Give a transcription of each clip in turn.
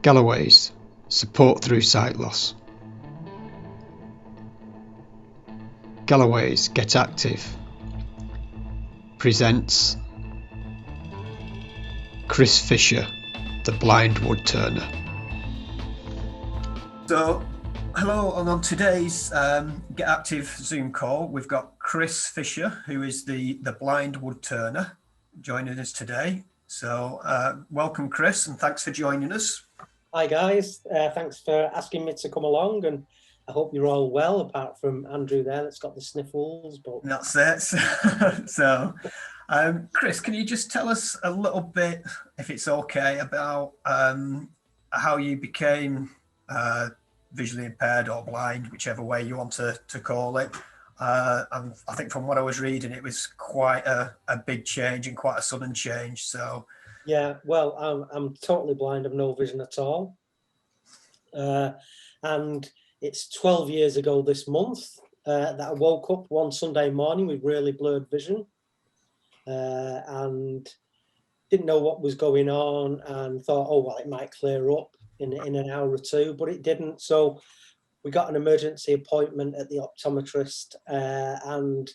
Galloway's Support Through Sight Loss. Galloway's Get Active presents Chris Fisher, the blind woodturner. So, hello, and on today's Get Active Zoom call, we've got Chris Fisher, who is the blind woodturner, joining us today. So, welcome, Chris, and thanks for joining us. Hi guys, thanks for asking me to come along, and I hope you're all well, apart from Andrew there that's got the sniffles. But that's it. So, Chris, can you just tell us a little bit, if it's okay, about how you became visually impaired or blind, whichever way you want to call it? And I think from what I was reading, it was quite a big change and quite a sudden change. So. Yeah, well, I'm totally blind. I've no vision at all. And it's 12 years ago this month that I woke up one Sunday morning with really blurred vision and didn't know what was going on, and thought, oh, well, it might clear up in an hour or two, but it didn't. So we got an emergency appointment at the optometrist, and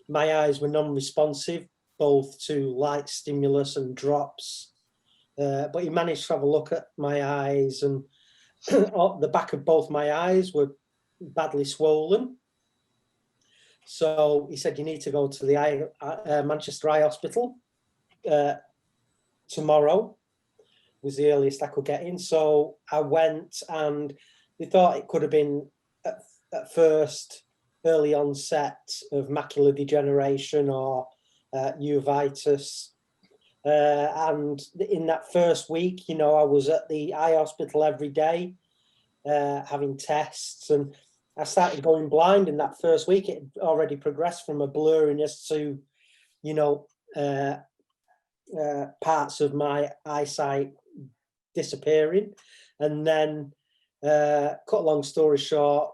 my eyes were non-responsive, both to light stimulus and drops, but he managed to have a look at my eyes, and the back of both my eyes were badly swollen. So he said, you need to go to the Manchester Eye Hospital tomorrow, was the earliest I could get in. So I went, and they thought it could have been at first early onset of macular degeneration or uveitis, and in that first week, I was at the eye hospital every day having tests, and I started going blind in that first week. It had already progressed from a blurriness to parts of my eyesight disappearing. And then cut a long story short,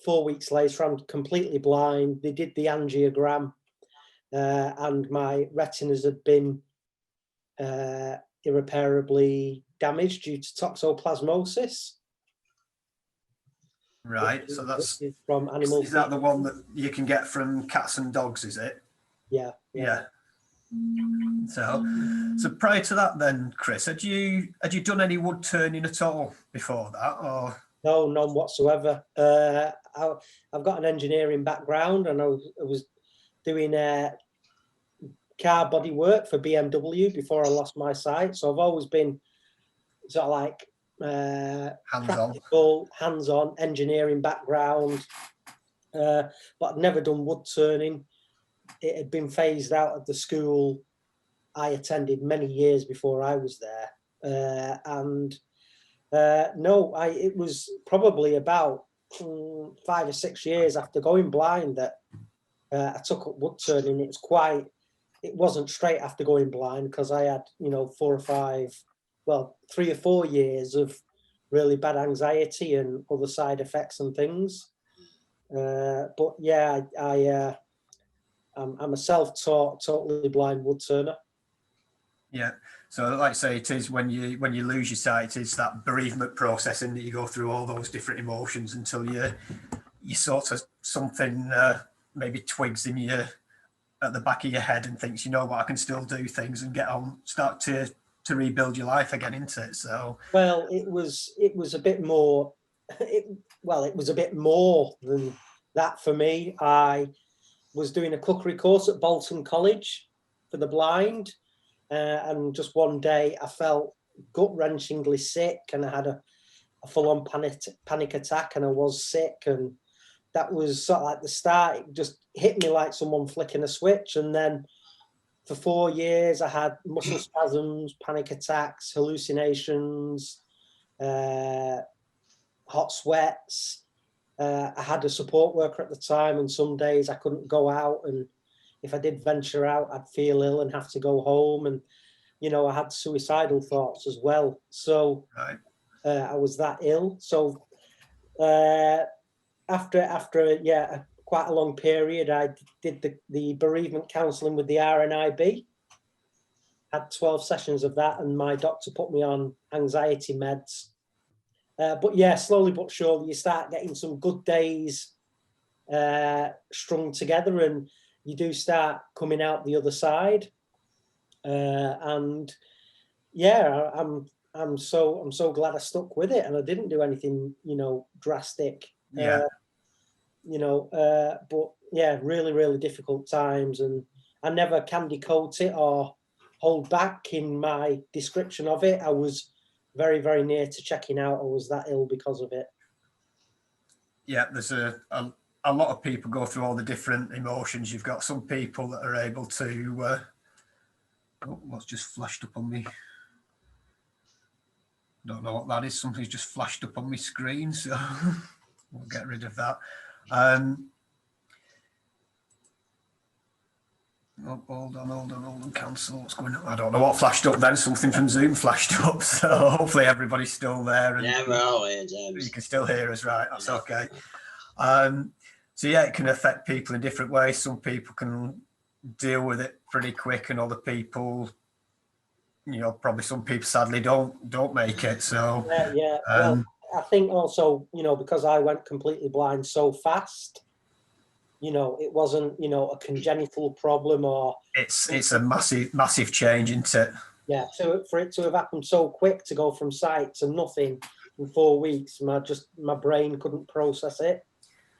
4 weeks later I'm completely blind. They did the angiogram, and my retinas had been irreparably damaged due to toxoplasmosis. Right, so that's from animals. Is that the one that you can get from cats and dogs, is it? Yeah. So prior to that then, Chris, had you done any wood turning at all before that, or? No, none whatsoever. I've got an engineering background, and I was doing car body work for BMW before I lost my sight. So I've always been sort of like practical, hands-on engineering background, but I'd never done wood turning. It had been phased out of the school I attended many years before I was there, it was probably about 5 or 6 years after going blind that I took up wood turning. It wasn't straight after going blind, because I had 3 or 4 years of really bad anxiety and other side effects and things. But yeah, I'm a self-taught, totally blind wood turner. Yeah. So like I say, it is when you lose your sight, it's that bereavement process, and that you go through all those different emotions until you sort of something maybe twigs in you at the back of your head and thinks, I can still do things and get on, start to rebuild your life again, into it. So well, it was a bit more. It was a bit more than that for me. I was doing a cookery course at Bolton College for the blind, and just one day I felt gut-wrenchingly sick, and I had a full-on panic attack, and I was sick, and that was sort of like the start. It just hit me like someone flicking a switch, and then for 4 years I had muscle spasms, panic attacks, hallucinations, hot sweats. I had a support worker at the time, and some days I couldn't go out, and if I did venture out, I'd feel ill and have to go home, and I had suicidal thoughts as well. So right. I was that ill. So after quite a long period, I did the bereavement counselling with the RNIB, had 12 sessions of that, and my doctor put me on anxiety meds. But yeah, slowly but surely, you start getting some good days strung together, and you do start coming out the other side. And yeah, I'm so glad I stuck with it, and I didn't do anything, drastic. Yeah. But yeah, really, really difficult times, and I never candy coat it or hold back in my description of it. I was very, very near to checking out. I was that ill because of it. Yeah, there's a lot of people go through all the different emotions. You've got some people that are able to. What's just flashed up on me? Don't know what that is. Something's just flashed up on my screen, so we'll get rid of that. Oh, hold on, cancel. What's going on? I don't know what flashed up then. Something from Zoom flashed up, so hopefully everybody's still there. And yeah, we're all here, James. you can still hear us, right? That's okay. So yeah, it can affect people in different ways. Some people can deal with it pretty quick, and other people, probably some people sadly don't make it. So yeah. Well, I think also, because I went completely blind so fast, it wasn't, a congenital problem, or it's a massive change, isn't it? Yeah. So for it to have happened so quick, to go from sight to nothing in 4 weeks, my brain couldn't process it.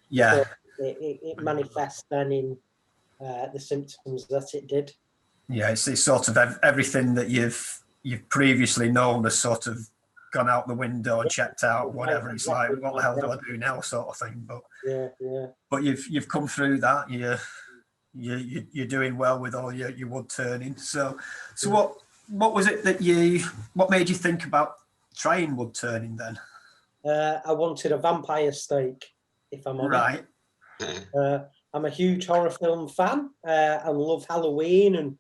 Yeah. So it manifests then in the symptoms that it did. Yeah, it's sort of everything that you've previously known has sort of gone out the window and checked out, whatever. It's like, what the hell do I do now, sort of thing. But yeah. But you've come through that. You're doing well with all your wood turning. So what was it what made you think about trying wood turning then? I wanted a vampire steak, if I'm honest. Right. I'm a huge horror film fan and love Halloween, and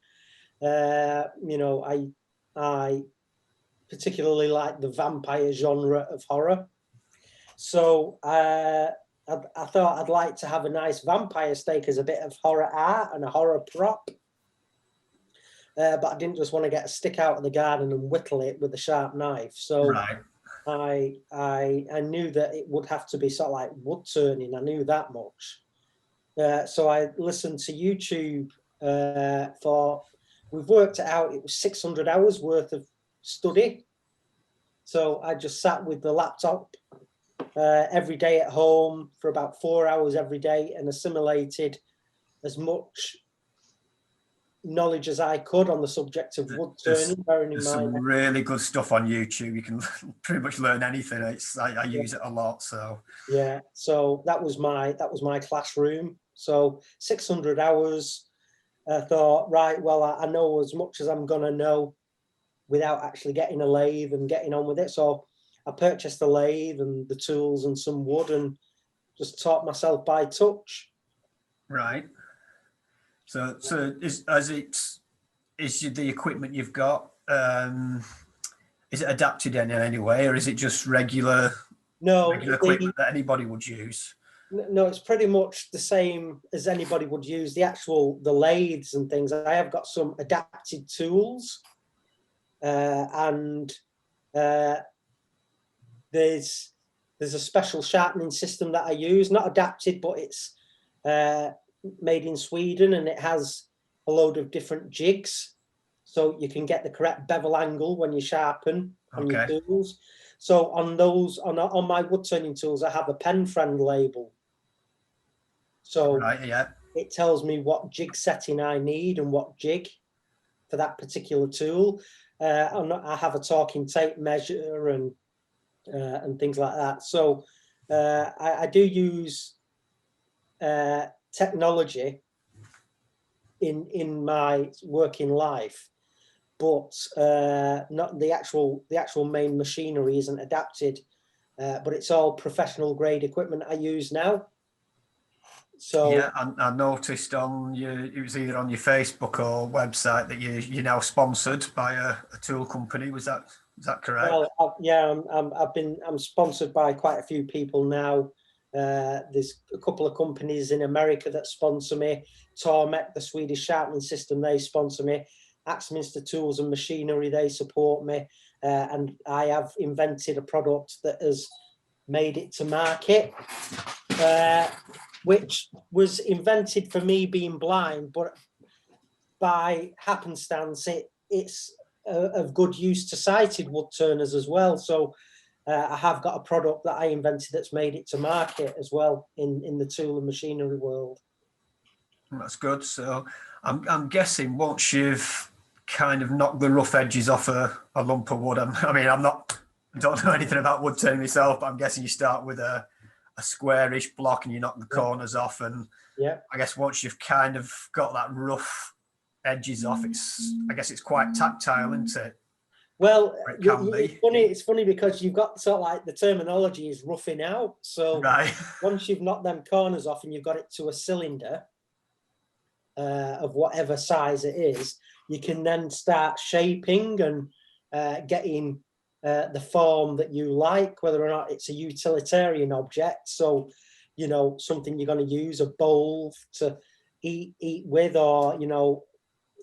I particularly like the vampire genre of horror. So I thought I'd like to have a nice vampire steak as a bit of horror art and a horror prop. But I didn't just want to get a stick out of the garden and whittle it with a sharp knife. So right. I knew that it would have to be sort of like wood turning. I knew that much. So I listened to YouTube we've worked it out, it was 600 hours worth of study. So I just sat with the laptop every day at home for about 4 hours every day and assimilated as much knowledge as I could on the subject of wood turning. There's some really good stuff on YouTube. You can pretty much learn anything. I use it a lot. So yeah, so that was my classroom. So 600 hours. I thought, right, well, I know as much as I'm gonna know without actually getting a lathe and getting on with it. So I purchased a lathe and the tools and some wood and just taught myself by touch. Right. So is the equipment you've got, is it adapted in any way, or is it just regular equipment that anybody would use? No, it's pretty much the same as anybody would use. The lathes and things. I have got some adapted tools, and there's a special sharpening system that I use, not adapted, but it's made in Sweden, and it has a load of different jigs, so you can get the correct bevel angle when you sharpen on your tools. So on my wood turning tools, I have a pen friend label. So it tells me what jig setting I need and what jig for that particular tool. I have a talking tape measure and things like that. So I do use technology in my working life, but not the actual main machinery isn't adapted. But it's all professional grade equipment I use now. So yeah, I noticed it was either on your Facebook or website that you're now sponsored by a tool company. Is that correct? Well, I'm sponsored by quite a few people now. There's a couple of companies in America that sponsor me. Tormek, the Swedish sharpening system, they sponsor me, Axminster Tools and Machinery, they support me, and I have invented a product that has made it to market, which was invented for me being blind, but by happenstance, it's of good use to sighted wood turners as well. So I have got a product that I invented that's made it to market as well in the tool and machinery world. That's good. So I'm guessing once you've kind of knocked the rough edges off a lump of wood, I don't know anything about wood turning myself, but I'm guessing you start with a squarish block and you knock the corners off, and I guess once you've kind of got that rough edges off, I guess it's quite tactile, isn't it? Well, it can be. It's funny because you've got sort of like the terminology is roughing out. So once you've knocked them corners off and you've got it to a cylinder of whatever size it is, you can then start shaping and getting the form that you like, whether or not it's a utilitarian object. So, you know, something you're going to use, a bowl to eat with, or, you know,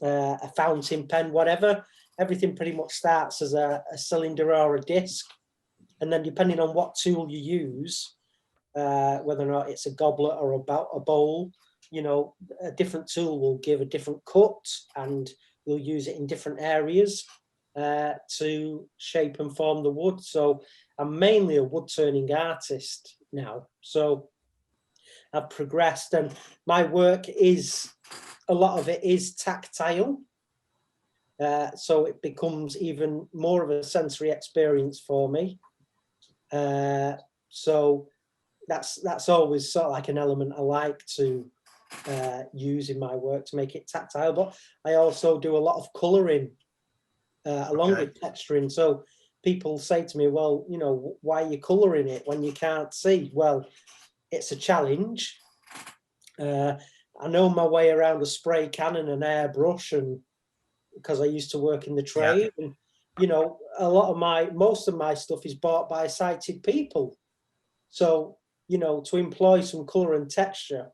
a fountain pen, whatever. Everything pretty much starts as a cylinder or a disc. And then depending on what tool you use, whether or not it's a goblet or a bowl, you know, a different tool will give a different cut, and we'll use it in different areas to shape and form the wood. So I'm mainly a wood turning artist now. So I've progressed, and my work is, a lot of it is tactile. So it becomes even more of a sensory experience for me. So that's always sort of like an element I like to use in my work to make it tactile. But I also do a lot of colouring along with texturing. So people say to me, well, you know, why are you colouring it when you can't see? Well, it's a challenge. I know my way around a spray can and an airbrush, and because I used to work in the trade, and you know, most of my stuff is bought by sighted people. So, you know, to employ some colour and texture,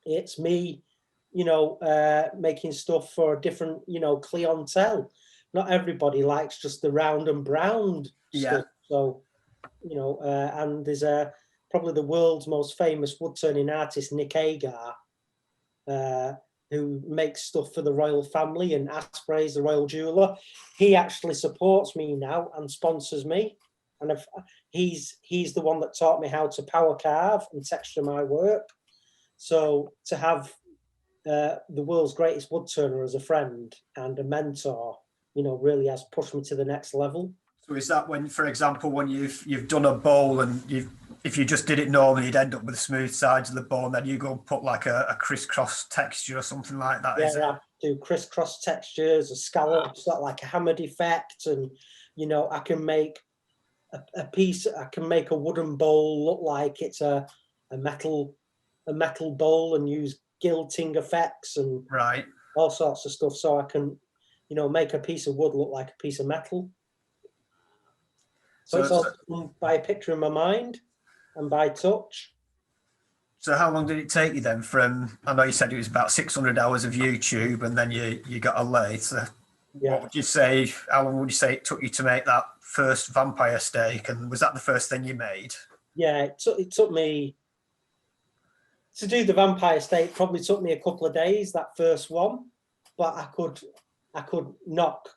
it's me, you know, making stuff for a different, you know, clientele. Not everybody likes just the round and brown stuff. So, you know, and there's probably the world's most famous wood turning artist, Nick Agar, who makes stuff for the royal family, and Asprey's the royal jeweler. He actually supports me now and sponsors me, and he's the one that taught me how to power carve and texture my work. So to have the world's greatest wood turner as a friend and a mentor, you know, really has pushed me to the next level. So is that when, for example, when you've done a bowl and if you just did it normally, you'd end up with the smooth sides of the bowl, and then you go and put like a crisscross texture or something like that? Yeah, I do crisscross textures, a scallop, sort of like a hammered effect, and you know, I can make a piece. I can make a wooden bowl look like it's a metal bowl, and use gilding effects and all sorts of stuff. So I can, you know, make a piece of wood look like a piece of metal. So it's all done by a picture in my mind and by touch. So how long did it take you then from, I know you said it was about 600 hours of YouTube, and then you got a lathe. So what would you say, how long would you say it took you to make that first vampire steak? And was that the first thing you made? Yeah, it took me, to do the vampire steak, probably took me a couple of days, that first one. But I could knock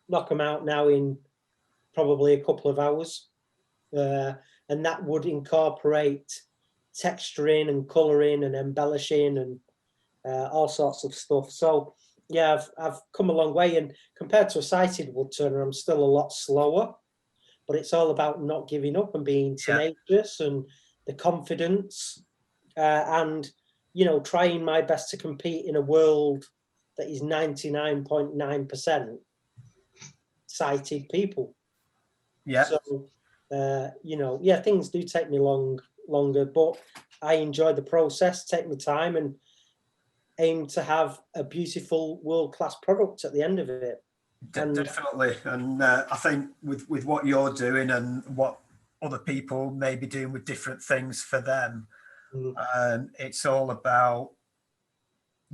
them out now in probably a couple of hours. And that would incorporate texturing and colouring and embellishing and all sorts of stuff. So yeah, I've come a long way, and compared to a sighted wood turner, I'm still a lot slower, but it's all about not giving up and being tenacious and the confidence, and, you know, trying my best to compete in a world that is 99.9% sighted people. So, you know, things do take me longer, but I enjoy the process, take my time, and aim to have a beautiful world-class product at the end of it. Definitely. And I think with what you're doing and what other people may be doing with different things for them, it's all about,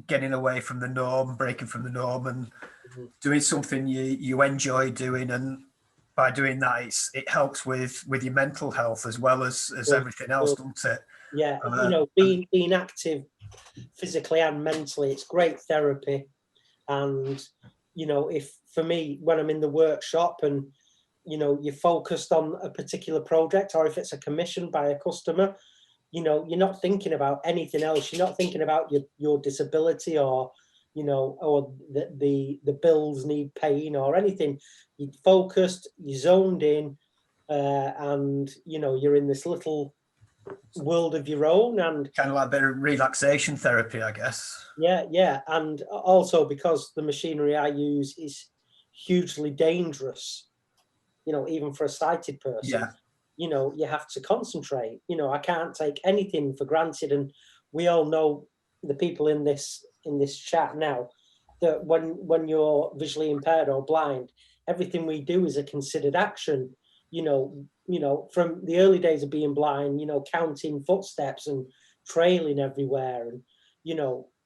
getting away from the norm, breaking from the norm, and Mhm. doing something you enjoy doing. And by doing that, it helps with your mental health as well as Good, everything else, good. doesn't it? Yeah, Uh, being active physically and mentally, it's great therapy. And if for me, when I'm in the workshop and you're focused on a particular project, or if it's a commission by a customer, you're not thinking about anything else. You're not thinking about your disability, or or the bills need paying or anything. You're focused, you're zoned in, and you're in this little world of your own. And kind of like a bit of relaxation therapy, I guess. yeah, and also because the machinery I use is hugely dangerous, even for a sighted person. Yeah, You have to concentrate. I can't take anything for granted. And we all know, the people in this chat now, that when you're visually impaired or blind, everything we do is a considered action. From the early days of being blind, counting footsteps and trailing everywhere, and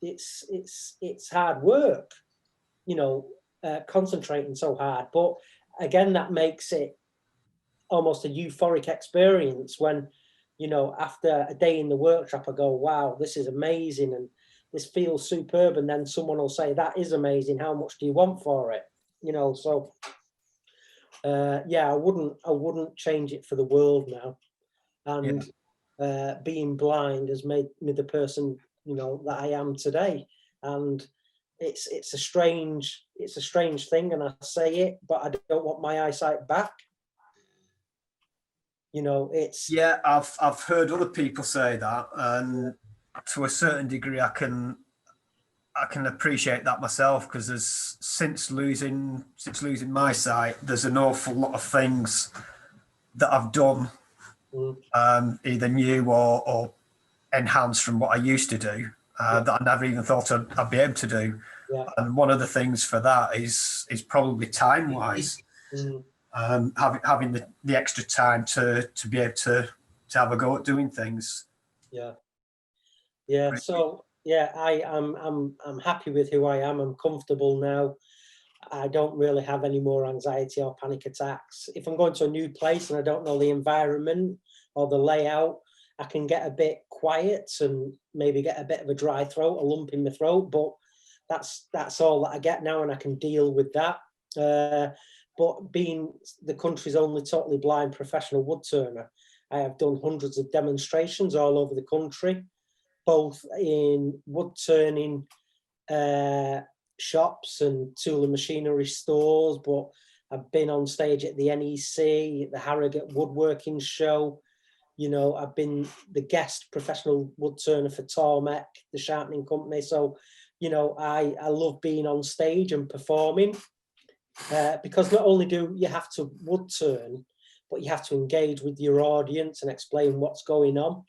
it's hard work, concentrating so hard. But again, that makes it almost a euphoric experience when, after a day in the workshop, I go, wow, this is amazing, and this feels superb. And then someone will say, that is amazing. How much do you want for it? So yeah, I wouldn't change it for the world now. And being blind has made me the person, that I am today. And it's a strange thing, and I say it, but I don't want my eyesight back. It's yeah. I've heard other people say that, and to a certain degree, I can appreciate that myself, because there's since losing my sight, there's an awful lot of things that I've done, either new or enhanced from what I used to do, that I never even thought I'd be able to do. yeah. And one of the things for that is probably time wise, having the extra time to be able to have a go at doing things. Yeah. So yeah, I'm happy with who I am. I'm comfortable now. I don't really have any more anxiety or panic attacks. If I'm going to a new place and I don't know the environment or the layout, I can get a bit quiet and maybe get a bit of a dry throat, a lump in my throat, but that's all that I get now, and I can deal with that. But being the country's only totally blind professional wood turner, I have done hundreds of demonstrations all over the country, both in wood turning shops and tool and machinery stores, but I've been on stage at the NEC, the Harrogate Woodworking Show. I've been the guest professional wood turner for Tormec, the sharpening company. So, I love being on stage and performing, because not only do you have to wood turn, but you have to engage with your audience and explain what's going on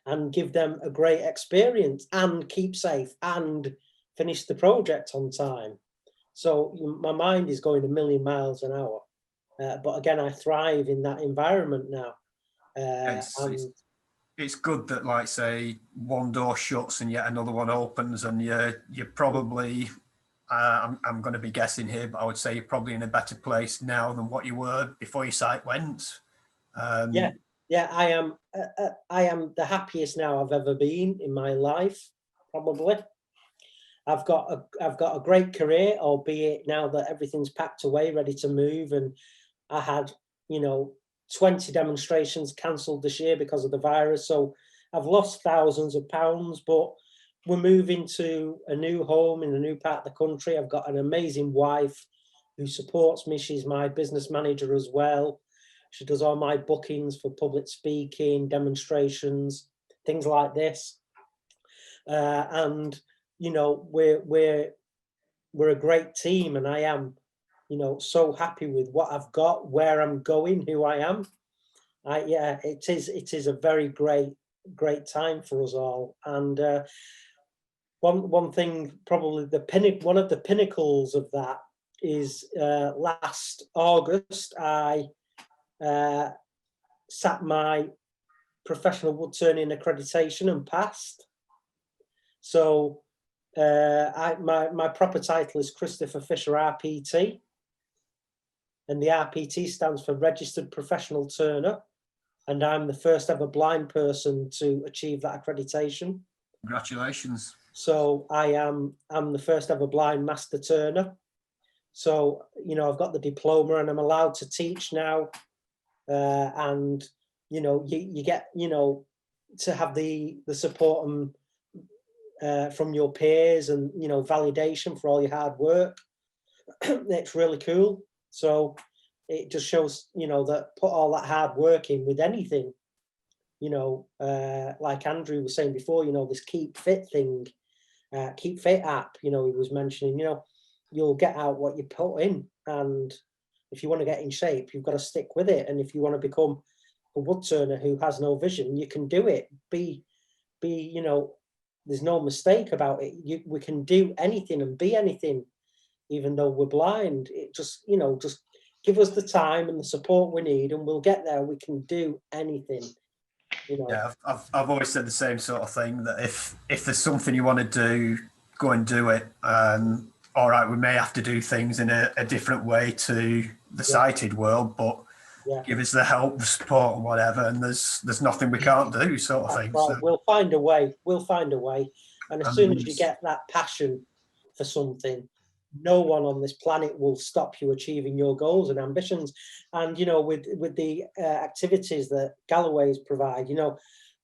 and give them a great experience and keep safe and finish the project on time. So my mind is going a million miles an hour. But again, I thrive in that environment now. It's good that, like, say, one door shuts and yet another one opens, and you're probably, I'm going to be guessing here, but I would say you're probably in a better place now than what you were before your sight went. Yeah, I am. I am the happiest now I've ever been in my life, probably. I've got a great career, albeit now that everything's packed away, ready to move. And I had, 20 demonstrations cancelled this year because of the virus. So I've lost thousands of pounds, but we're moving to a new home in a new part of the country. I've got an amazing wife who supports me. She's my business manager as well. She does all my bookings for public speaking, demonstrations, things like this. And we're a great team, and I am, so happy with what I've got, where I'm going, who I am. It is a very great time for us all. And one thing, probably one of the pinnacles of that is last August, I sat my professional wood turning accreditation and passed. So My proper title is Christopher Fisher RPT, and the RPT stands for Registered Professional Turner, and I'm the first ever blind person to achieve that accreditation. Congratulations. So I'm the first ever blind master turner. So, you know, I've got the diploma and I'm allowed to teach now. And, you know, you get, you know, to have the support and from your peers and, you know, validation for all your hard work. It's really cool. So it just shows, you know, that put all that hard work in with anything, you know, like Andrew was saying before, you know, this Keep Fit thing, Keep Fit app, you know, he was mentioning, you know, you'll get out what you put in. And if you want to get in shape, you've got to stick with it. And if you want to become a wood turner who has no vision, you can do it. You know, there's no mistake about it. We can do anything and be anything, even though we're blind. It just, you know, just give us the time and the support we need and we'll get there. We can do anything. You know. Yeah, I've always said the same sort of thing, that if there's something you want to do, go and do it. All right, we may have to do things in a different way to the sighted world, but give us the help, the support, and whatever. And there's nothing we can't do, sort of thing. Right. So, We'll find a way. We'll find a way. And as soon as you get that passion for something, no one on this planet will stop you achieving your goals and ambitions. And you know, with the activities that Galloway's provide, you know,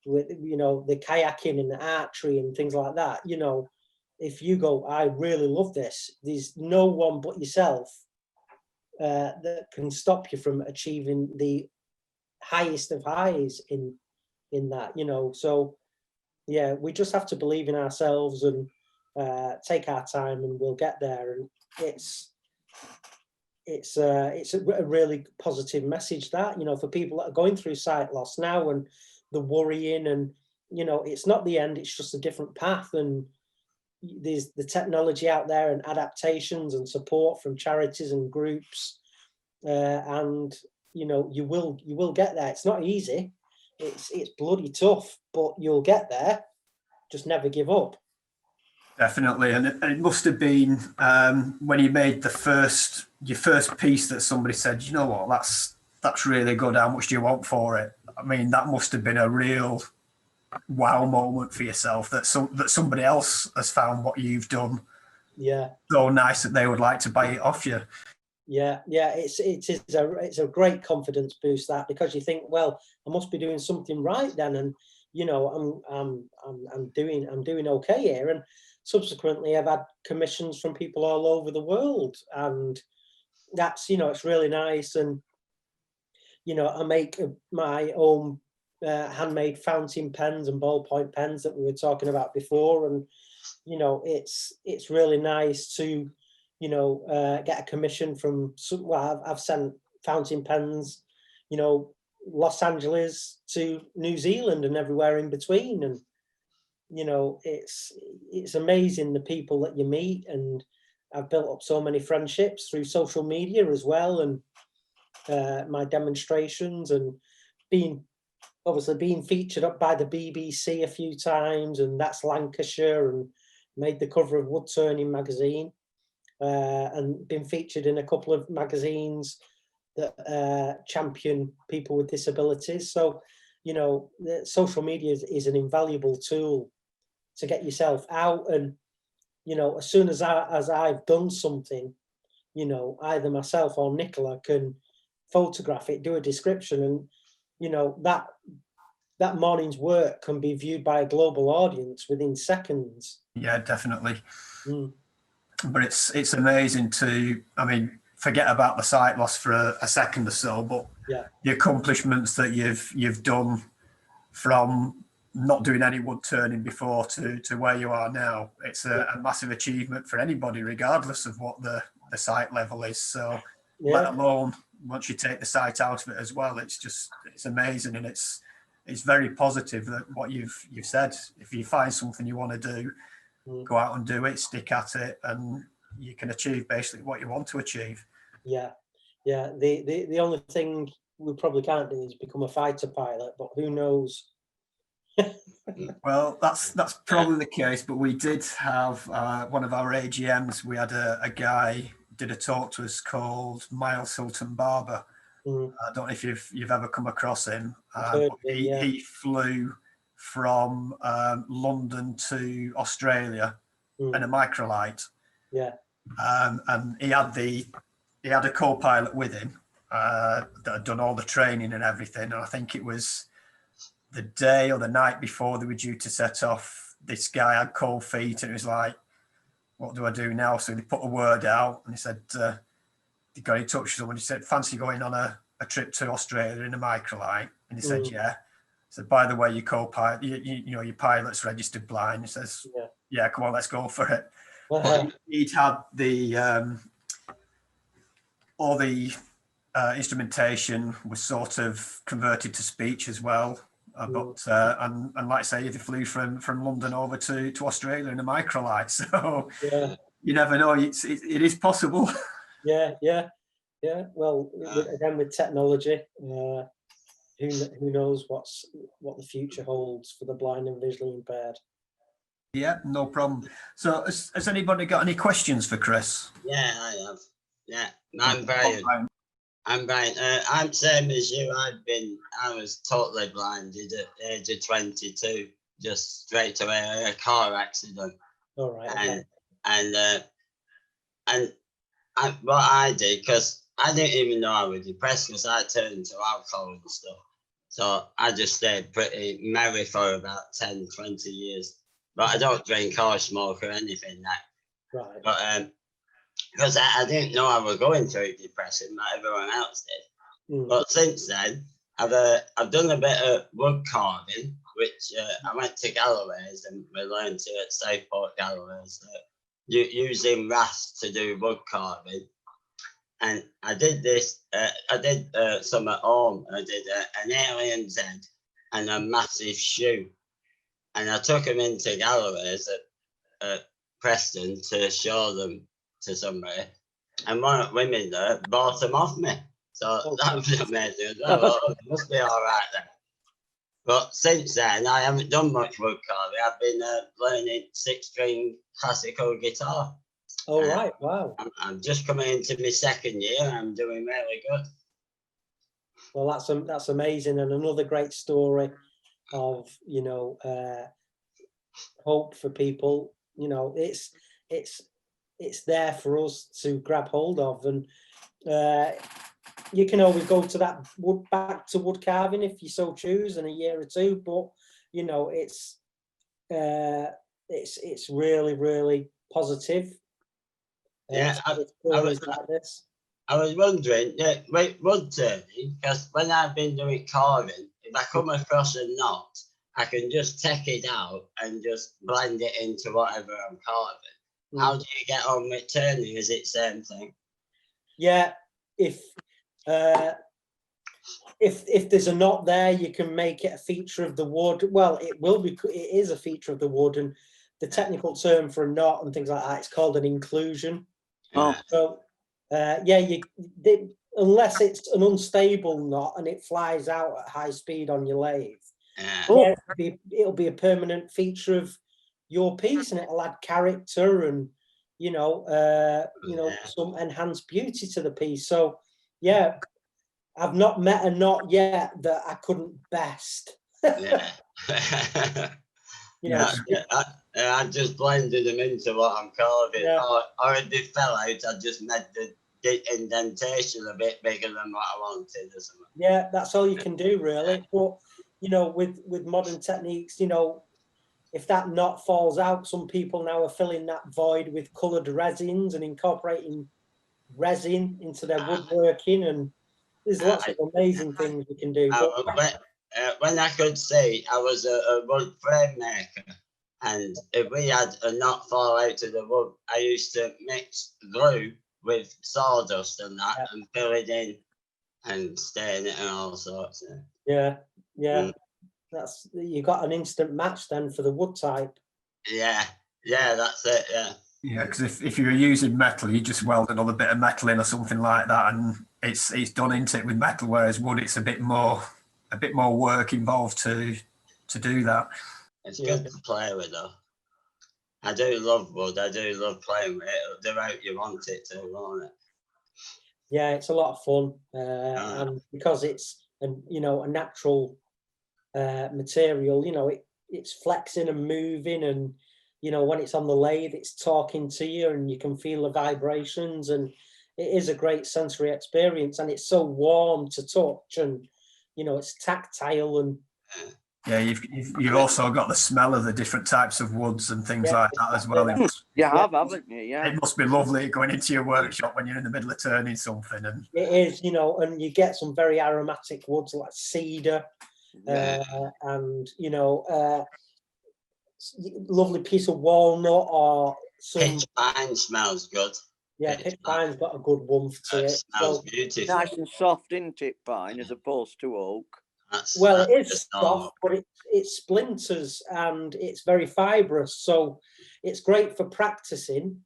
with the kayaking and the archery and things like that, you know, if you go, I really love this, there's no one but yourself that can stop you from achieving the highest of highs in that, you know. So yeah, we just have to believe in ourselves and take our time and we'll get there. And it's a really positive message, that, you know, for people that are going through sight loss now and the worrying, and you know, it's not the end, it's just a different path. And there's the technology out there and adaptations and support from charities and groups, and you know, you will get there. It's not easy, it's bloody tough, but you'll get there. Just never give up. definitely. And it must have been when you made your first piece that somebody said, you know what, that's really good, how much do you want for it? I mean, that must have been a real wow moment for yourself, that somebody else has found what you've done so nice that they would like to buy it off you. It's a great confidence boost, that, because you think, well, I must be doing something right then, and you know, I'm doing okay here. And subsequently I've had commissions from people all over the world, and that's, you know, it's really nice. And you know, I make my own handmade fountain pens and ballpoint pens that we were talking about before, and you know, it's really nice to, you know, get a commission from some. Well, I've sent fountain pens, you know, Los Angeles to New Zealand and everywhere in between, and you know, it's amazing the people that you meet. And I've built up so many friendships through social media as well, and my demonstrations, and being featured up by the BBC a few times, and that's Lancashire, and made the cover of Wood Turning magazine, and been featured in a couple of magazines that champion people with disabilities. So, you know, social media is an invaluable tool to get yourself out. And, you know, as soon as I've done something, you know, either myself or Nicola can photograph it, do a description, and, you know, that morning's work can be viewed by a global audience within seconds. Yeah, definitely. But it's amazing to, I mean, forget about the sight loss for a second or so, but the accomplishments that you've done, from not doing any wood turning before to where you are now, it's a massive achievement for anybody, regardless of what the sight level is. So let alone once you take the sight out of it as well, it's amazing. And it's very positive that what you've said, if you find something you want to do, go out and do it, stick at it, and you can achieve basically what you want to achieve. The only thing we probably can't do is become a fighter pilot, but who knows, Well, that's probably the case, but we did have one of our AGMs. We had a guy did a talk to us called Miles Hilton Barber. Mm, I don't know if you've ever come across him. I've heard But of him, yeah. he flew from London to Australia in a microlight, Yeah. and he had a co-pilot with him that had done all the training and everything. And I think it was the day or the night before they were due to set off. This guy had cold feet, and it was like, "What do I do now?" So they put a word out, and he said, "He got in touch with someone." He said, "Fancy going on a trip to Australia in a microlight?" And he said, "Yeah." He said, "By the way, your co-pilot, you know, your pilot's registered blind." He says, "Yeah, come on, let's go for it." But he'd had all the instrumentation was sort of converted to speech as well. But and like I say, they flew from London over to Australia in a microlight. So you never know. It is possible. Yeah. Well, again, with technology, who knows what the future holds for the blind and visually impaired. Yeah, no problem. So has anybody got any questions for Chris? Yeah, I have. Yeah, I'm Brian. I'm Brian. I'm same as you. I was totally blinded at the age of 22, just straight away, a car accident. All right. Okay. And what I did, because I didn't even know I was depressed, because I turned to alcohol and stuff. So I just stayed pretty merry for about 10, 20 years. But I don't drink or smoke or anything now. Right. But because I didn't know I was going through depression like everyone else did. But since then, I've done a bit of wood carving, which I went to Galloway's and we learned it at Southport Galloway's, using rasp to do wood carving. And I did this, I did some at home. I did an alien's head and a massive shoe. And I took them into Galloway's at Preston to show them to somebody. And one of the women there bought them off me. So that was amazing. Oh, it must be all right then. But since then, I haven't done much wood carving. I've been learning 6-string classical guitar. Oh, right. Wow. I'm just coming into my second year. I'm doing really good. Well, that's amazing, and another great story of, you know, hope for people. You know, it's there for us to grab hold of, and you can always go to that back to wood carving if you so choose in a year or two. But you know, it's really, really positive. Yeah, I was wondering, with wood turning, because when I've been doing carving, if I come across a knot, I can just take it out and just blend it into whatever I'm carving. How do you get on with turning? Is it same thing? Yeah, if there's a knot there, you can make it a feature of the wood. Well, it is a feature of the wood, and the technical term for a knot and things like that, it's called an inclusion. Oh. So unless it's an unstable knot and it flies out at high speed on your lathe, it'll be a permanent feature of your piece, and it'll add character and some enhanced beauty to the piece. So yeah, I've not met a knot yet that I couldn't best. I just blended them into what I'm carving. Or if they fell out, I just made the indentation a bit bigger than what I wanted or something. Yeah, that's all you can do really. But you know, with modern techniques, you know, if that knot falls out, some people now are filling that void with coloured resins and incorporating resin into their woodworking, and there's lots of amazing things you can do. When I could see, I was a wood frame maker, and if we had a knot fall out of the wood, I used to mix glue with sawdust and that and fill it in and stain it and all sorts. Yeah. That's, you got an instant match then for the wood type. Yeah, that's it. Yeah, because if you were using metal, you just weld another bit of metal in or something like that, and it's done into it with metal. Whereas wood, it's a bit more work involved to to do that. It's good to play with, though. I do love wood. I do love playing with it. The route you want it to, won't it? Yeah, it's a lot of fun, and because it's a natural material, it's flexing and moving, and when it's on the lathe, it's talking to you, and you can feel the vibrations, and it is a great sensory experience, and it's so warm to touch, and it's tactile, and yeah, you've also got the smell of the different types of woods and things like that as well. Haven't you? Yeah. It must be lovely going into your workshop when you're in the middle of turning something. And it is, and you get some very aromatic woods like cedar, and lovely piece of walnut or some. Pitch pine smells good. Yeah, pitch pine's got a good warmth to it. Smells beautiful. Nice and soft, isn't it, pine, as opposed to oak? It is soft, but it splinters and it's very fibrous, so it's great for practicing.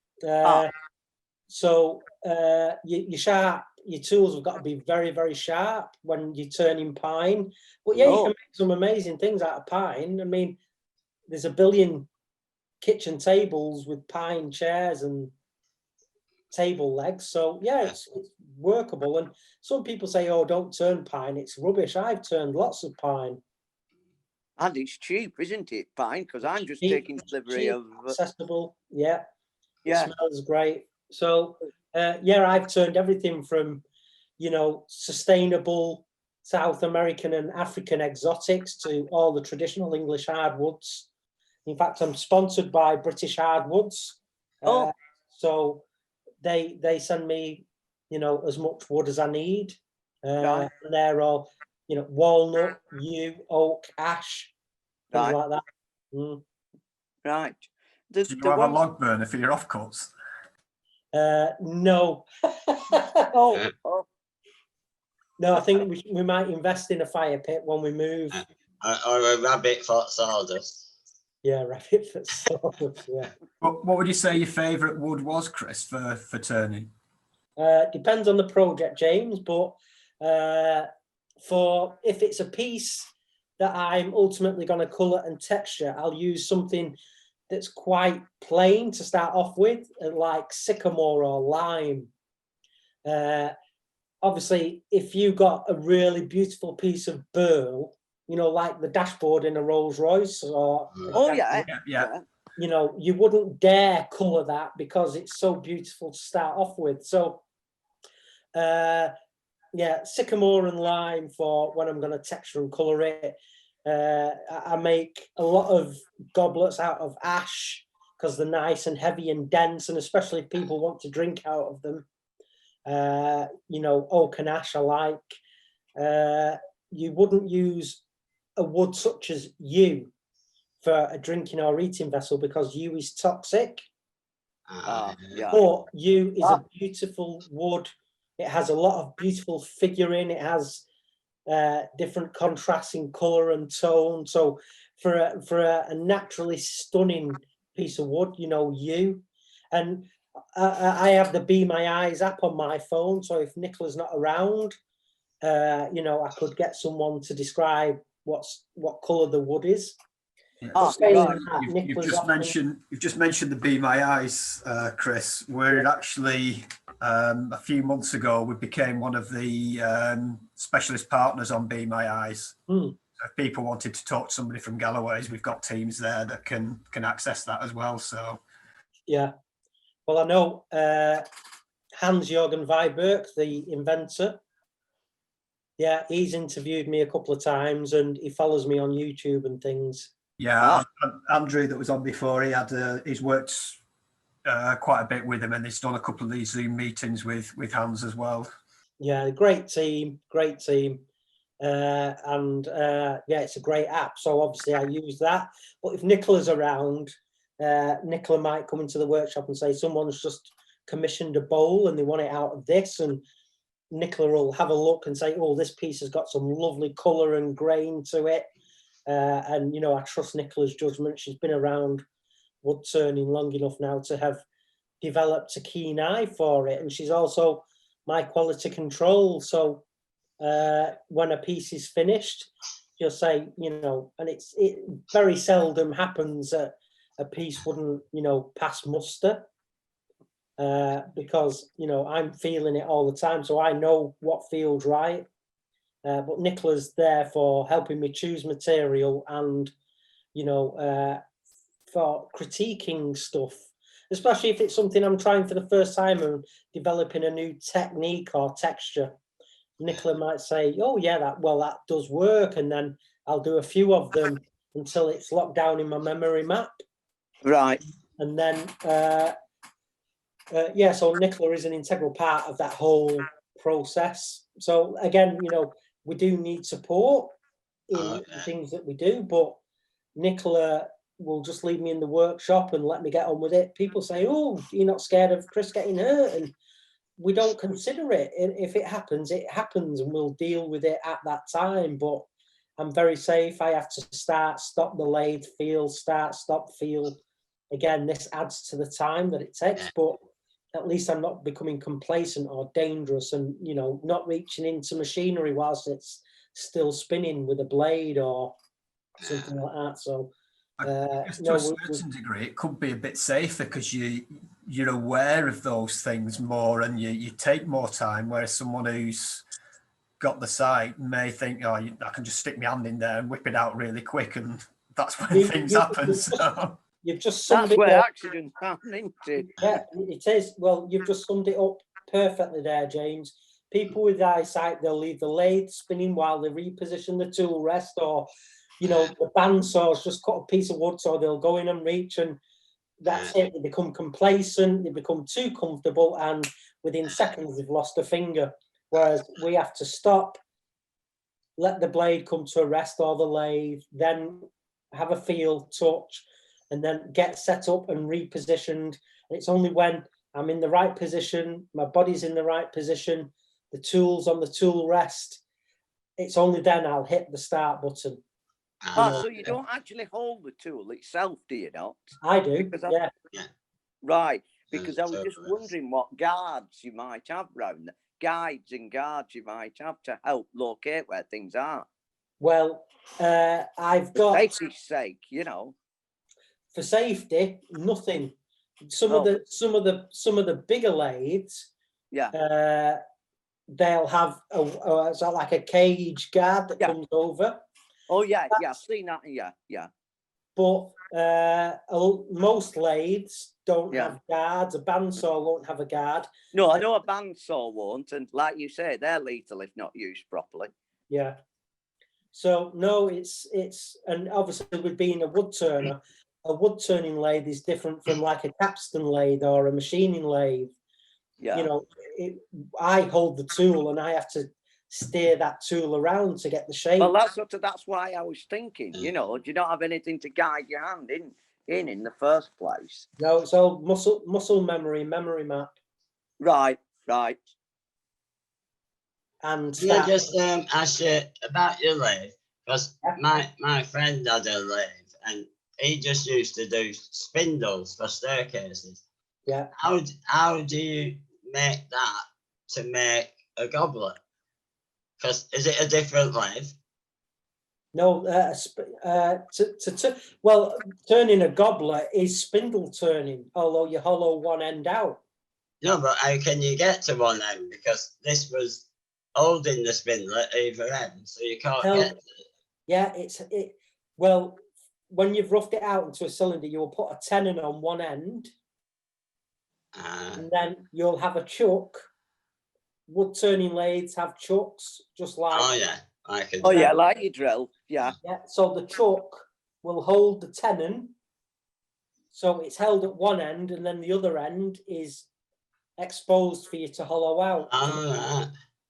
So your tools have got to be very, very sharp when you're turning pine. But you can make some amazing things out of pine. I mean, there's a billion kitchen tables with pine chairs and table legs, so it's workable. And some people say, oh, don't turn pine, it's rubbish. I've turned lots of pine, and it's cheap, isn't it, pine? Because I'm just taking delivery of accessible. It smells great. So I've turned everything from sustainable South American and African exotics to all the traditional English hardwoods. In fact, I'm sponsored by British Hardwoods, so they send me as much wood as I need. And they're all walnut, yew, oak, ash, things like that. Right. Do you have a log burner for your offcuts? No. No, I think we might invest in a fire pit when we move. Or a rabbit for sawdust. Yeah, rabbit for sawdust, yeah. What would you say your favourite wood was, Chris, for turning? Depends on the project, James, but for if it's a piece that I'm ultimately going to colour and texture, I'll use something that's quite plain to start off with, like sycamore or lime. Obviously, if you got a really beautiful piece of burl, like the dashboard in a Rolls Royce, or you wouldn't dare colour that because it's so beautiful to start off with. So sycamore and lime for when I'm going to texture and colour it. I make a lot of goblets out of ash because they're nice and heavy and dense, and especially if people want to drink out of them. Oak and ash I like. You wouldn't use a wood such as yew for a drinking or eating vessel because yew is toxic. But yew is a beautiful wood. It has a lot of beautiful figuring. It has different contrasting colour and tone. So for a naturally stunning piece of wood, yew. And I have the Be My Eyes app on my phone. So if Nicola's not around, I could get someone to describe what colour the wood is. You've just mentioned the Be My Eyes, Chris. We're actually a few months ago we became one of the specialist partners on Be My Eyes. So if people wanted to talk to somebody from Galloway's, we've got teams there that can access that as well. So well, I know Hans-Jürgen Weiberg, the inventor. Yeah, he's interviewed me a couple of times, and he follows me on YouTube and things. Yeah, Andrew that was on before, he's worked quite a bit with him, and he's done a couple of these Zoom meetings with Hans as well. Yeah, great team. And it's a great app. So obviously I use that. But if Nicola's around, Nicola might come into the workshop and say someone's just commissioned a bowl and they want it out of this, and Nicola will have a look and say, oh, this piece has got some lovely colour and grain to it. And I trust Nicola's judgment. She's been around wood turning long enough now to have developed a keen eye for it, and she's also my quality control. So when a piece is finished, she'll say, you know, and it very seldom happens that a piece wouldn't, you know, pass muster, because, you know, I'm feeling it all the time, so I know what feels right. But Nicola's there for helping me choose material and, you know, for critiquing stuff, especially if it's something I'm trying for the first time and developing a new technique or texture. Nicola might say, oh yeah, that does work, and then I'll do a few of them until it's locked down in my memory map. Right. And then yeah, so Nicola is an integral part of that whole process. So again, you know, we do need support in the things that we do, but Nicola will just leave me in the workshop and let me get on with it. People say, oh, you're not scared of Chris getting hurt? And we don't consider it. If it happens, and we'll deal with it at that time. But I'm very safe. I have to start, stop the lathe, feel, start, stop, feel. Again, this adds to the time that it takes, but at least I'm not becoming complacent or dangerous and, you know, not reaching into machinery whilst it's still spinning with a blade or something like that. So to a certain degree, it could be a bit safer because you're aware of those things more and you take more time, whereas someone who's got the sight may think, oh, I can just stick my hand in there and whip it out really quick, and that's when things happen. So you've just summed that's where accidents happen, isn't it? Yeah, it is. Well, you've just summed it up perfectly there, James. People with eyesight, they'll leave the lathe spinning while they reposition the tool rest, or, you know, the bandsaw's just cut a piece of wood, so they'll go in and reach, and that's it. They become complacent, they become too comfortable, and within seconds they've lost a finger. Whereas we have to stop, let the blade come to a rest, or the lathe, then have a feel, touch, and then get set up and repositioned. And it's only when I'm in the right position, my body's in the right position, the tool's on the tool rest, it's only then I'll hit the start button. So you don't actually hold the tool itself, do you not? I do, yeah. Right, because I was just wondering what guards you might have round there. Guides and guards you might have to help locate where things are. Well, I've got... For safety's sake, you know. For safety, nothing. Some of the bigger lathes, they'll have like a cage guard that comes over. Oh yeah, I've seen that. Yeah. But most lathes don't have guards. A bandsaw won't have a guard. No, I know a bandsaw won't, and like you say, they're lethal if not used properly. Yeah. So no, it's and obviously with being a wood turner, a wood turning lathe is different from like a capstan lathe or a machining lathe. Yeah. You know, I hold the tool and I have to steer that tool around to get the shape. Well, that's why I was thinking, you know, do you not have anything to guide your hand in the first place? No, it's all muscle memory map. Right. And can I just ask you about your lathe? Because my friend had a lathe and he just used to do spindles for staircases. Yeah. How do you make that to make a goblet? Because is it a different lathe? No, well, turning a goblet is spindle turning, although you hollow one end out. No, but how can you get to one end? Because this was holding the spindle at either end, so you can't get to it. Yeah, well, when you've roughed it out into a cylinder, you will put a tenon on one end, and then you'll have a chuck. Wood turning lathes have chucks, just like... Oh, yeah. Like your drill. Yeah. So the chuck will hold the tenon, so it's held at one end, and then the other end is exposed for you to hollow out. Oh,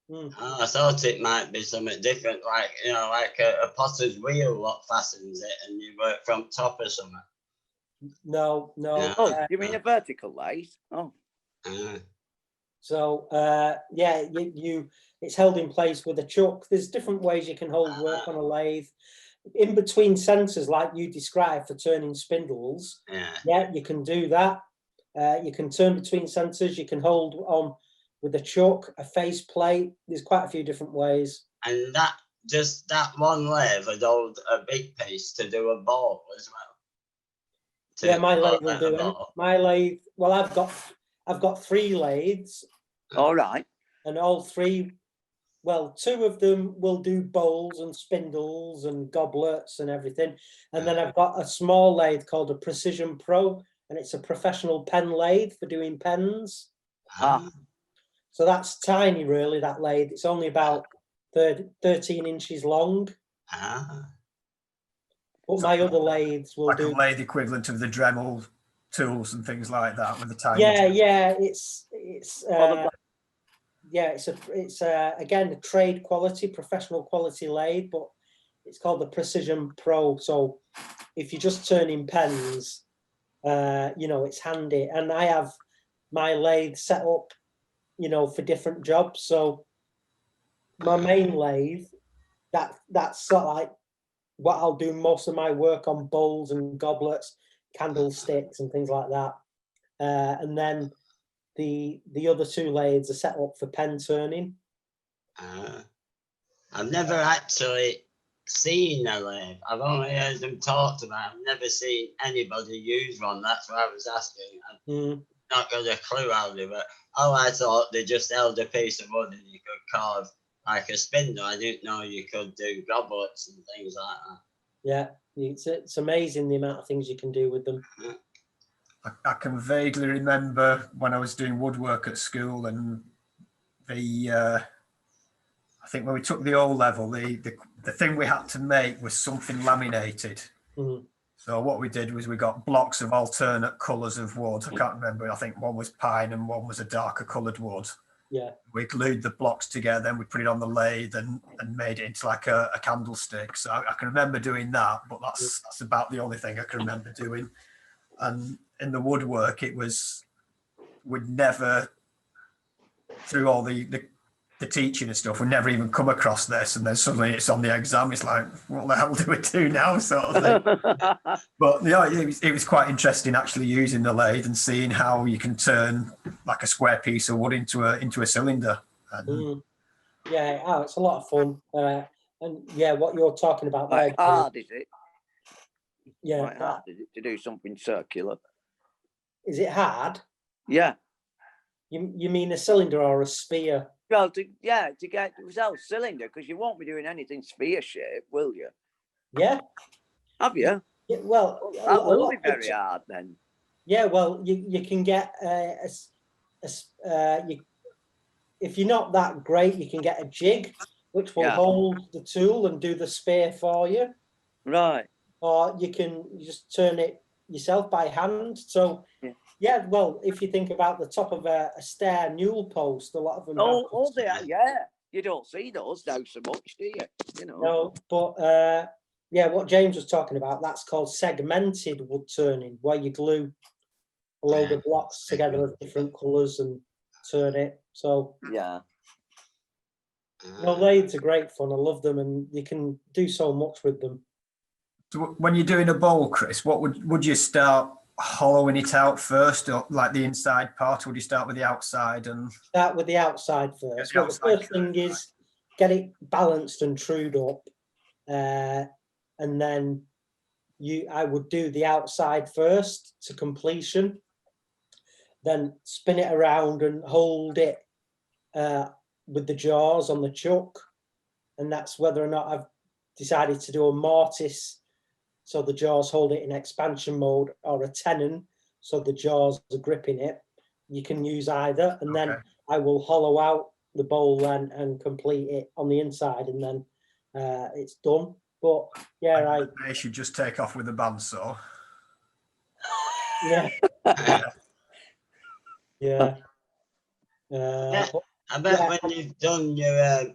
I thought it might be something different, like, you know, like a potter's wheel what fastens it, and you work from top or something. No. Oh, you mean a vertical lathe? Oh. So it's held in place with a chuck. There's different ways you can hold work on a lathe. In between centers, like you described for turning spindles, you can do that. You can turn between centers. You can hold on with a chuck, a face plate. There's quite a few different ways. And just that one lathe would hold a big piece to do a ball as well. Yeah, my lathe will do it. My lathe. Well, I've got 3 lathes. All right. And all 3. Well, 2 of them will do bowls and spindles and goblets and everything. And then I've got a small lathe called a Precision Pro, and it's a professional pen lathe for doing pens. So that's tiny, really, that lathe. It's only about 13 inches long. But my other lathes will like do... a lathe equivalent of the Dremel tools and things like that with the tiny... Yeah, it's again a trade quality, professional quality lathe, but it's called the Precision Pro. So if you're just turning pens, it's handy. And I have my lathe set up, for different jobs. So my main lathe, that's sort of like what I'll do most of my work on: bowls and goblets, candlesticks and things like that. And then the other 2 lathes are set up for pen turning. I've never actually seen a lathe. I've only heard them talked about. I've never seen anybody use one. That's why I was asking. I've not got a clue how they work. Oh, I thought they just held a piece of wood and you could carve like a spindle. I didn't know you could do goblets and things like that. Yeah, it's amazing the amount of things you can do with them. I can vaguely remember when I was doing woodwork at school, and I think when we took the O level, the thing we had to make was something laminated. So what we did was we got blocks of alternate colours of wood. I can't remember. I think one was pine and one was a darker coloured wood. Yeah. We glued the blocks together and we put it on the lathe and made it into like a candlestick. So I can remember doing that, but that's about the only thing I can remember doing. And in the woodwork, we'd never, through all the teaching and stuff, we never even come across this. And then suddenly it's on the exam. It's like, what the hell do we do now, sort of thing. But it was quite interesting actually using the lathe and seeing how you can turn like a square piece of wood into a cylinder. Yeah, it's a lot of fun. And yeah, what you're talking about there. Quite hard, is it? Yeah. Quite hard, is it, to do something circular? Is it hard? Yeah. You mean a cylinder or a sphere? Well, to get a cylinder, because you won't be doing anything sphere shape, will you? Yeah. Have you? Yeah, well, that will be very hard then. Yeah, well, you can get if you're not that great, you can get a jig which will hold the tool and do the sphere for you. Right. Or you can just turn it yourself by hand. So yeah, well, if you think about the top of a stair newel post, a lot of them. Oh, they are, yeah. You don't see those now so much, do you? No, but yeah, what James was talking about, that's called segmented wood turning, where you glue a load of blocks together of different colours and turn it. So yeah. Lathes are great fun. I love them, and you can do so much with them. So when you're doing a bowl, Chris, what would you start hollowing it out first, or like the inside part, or would you start with the outside? And start with the outside first. The first thing is get it balanced and trued up, and then I would do the outside first to completion, then spin it around and hold it with the jaws on the chuck, and that's whether or not I've decided to do a mortise, so the jaws hold it in expansion mode, or a tenon, so the jaws are gripping it. You can use either, and then I will hollow out the bowl then and complete it on the inside, and then it's done. But yeah, they should just take off with a bandsaw. Yeah. Yeah. I bet when you've done your